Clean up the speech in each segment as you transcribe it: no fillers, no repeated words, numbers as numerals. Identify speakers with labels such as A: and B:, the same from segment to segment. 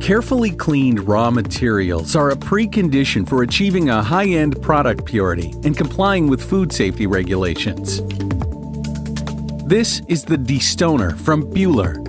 A: Carefully cleaned raw materials are a precondition for achieving a high-end product purity and complying with food safety regulations. This is the Destoner from Buehler.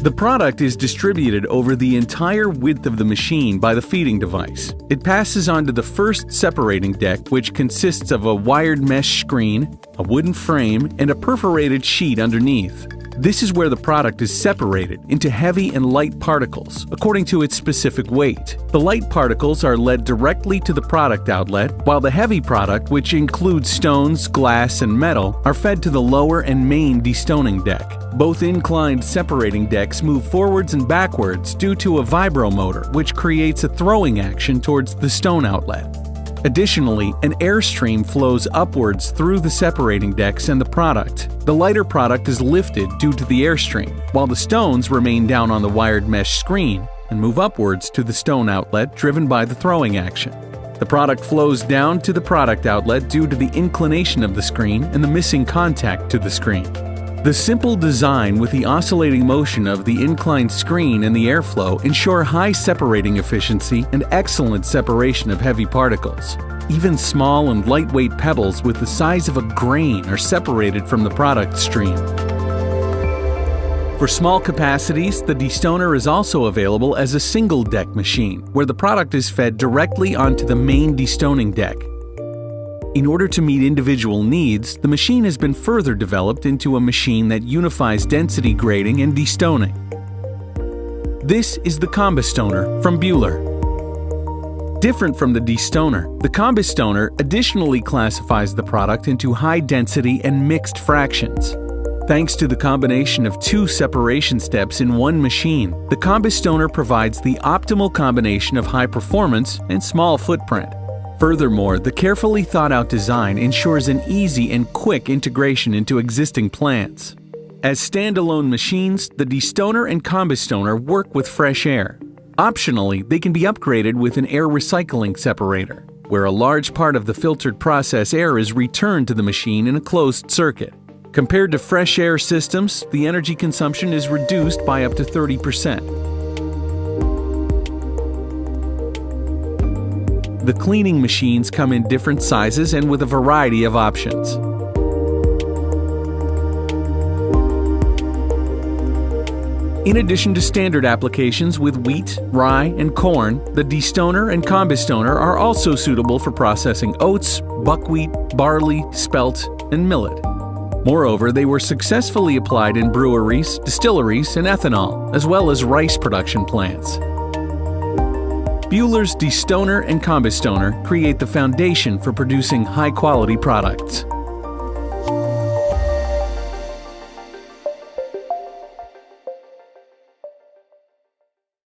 A: The product is distributed over the entire width of the machine by the feeding device. It passes onto the first separating deck, which consists of a wired mesh screen, a wooden frame, and a perforated sheet underneath. This is where the product is separated into heavy and light particles, according to its specific weight. The light particles are led directly to the product outlet, while the heavy product, which includes stones, glass, and metal, are fed to the lower and main destoning deck. Both inclined separating decks move forwards and backwards due to a vibromotor, which creates a throwing action towards the stone outlet. Additionally, an airstream flows upwards through the separating decks and the product. The lighter product is lifted due to the airstream, while the stones remain down on the wired mesh screen and move upwards to the stone outlet driven by the throwing action. The product flows down to the product outlet due to the inclination of the screen and the missing contact to the screen. The simple design with the oscillating motion of the inclined screen and the airflow ensure high separating efficiency and excellent separation of heavy particles. Even small and lightweight pebbles with the size of a grain are separated from the product stream. For small capacities, the Destoner is also available as a single-deck machine, where the product is fed directly onto the main destoning deck. In order to meet individual needs, the machine has been further developed into a machine that unifies density grading and destoning. This is the Combistoner from Buehler. Different from the Destoner, the Combistoner additionally classifies the product into high density and mixed fractions. Thanks to the combination of two separation steps in one machine, the Combistoner provides the optimal combination of high performance and small footprint. Furthermore, the carefully thought-out design ensures an easy and quick integration into existing plants. As standalone machines, the Destoner and Combistoner work with fresh air. Optionally, they can be upgraded with an air recycling separator, where a large part of the filtered process air is returned to the machine in a closed circuit. Compared to fresh air systems, the energy consumption is reduced by up to 30%. The cleaning machines come in different sizes and with a variety of options. In addition to standard applications with wheat, rye, and corn, the Destoner and Combistoner are also suitable for processing oats, buckwheat, barley, spelt, and millet. Moreover, they were successfully applied in breweries, distilleries, and ethanol, as well as rice production plants. Buehler's Destoner and Combistoner create the foundation for producing high-quality products.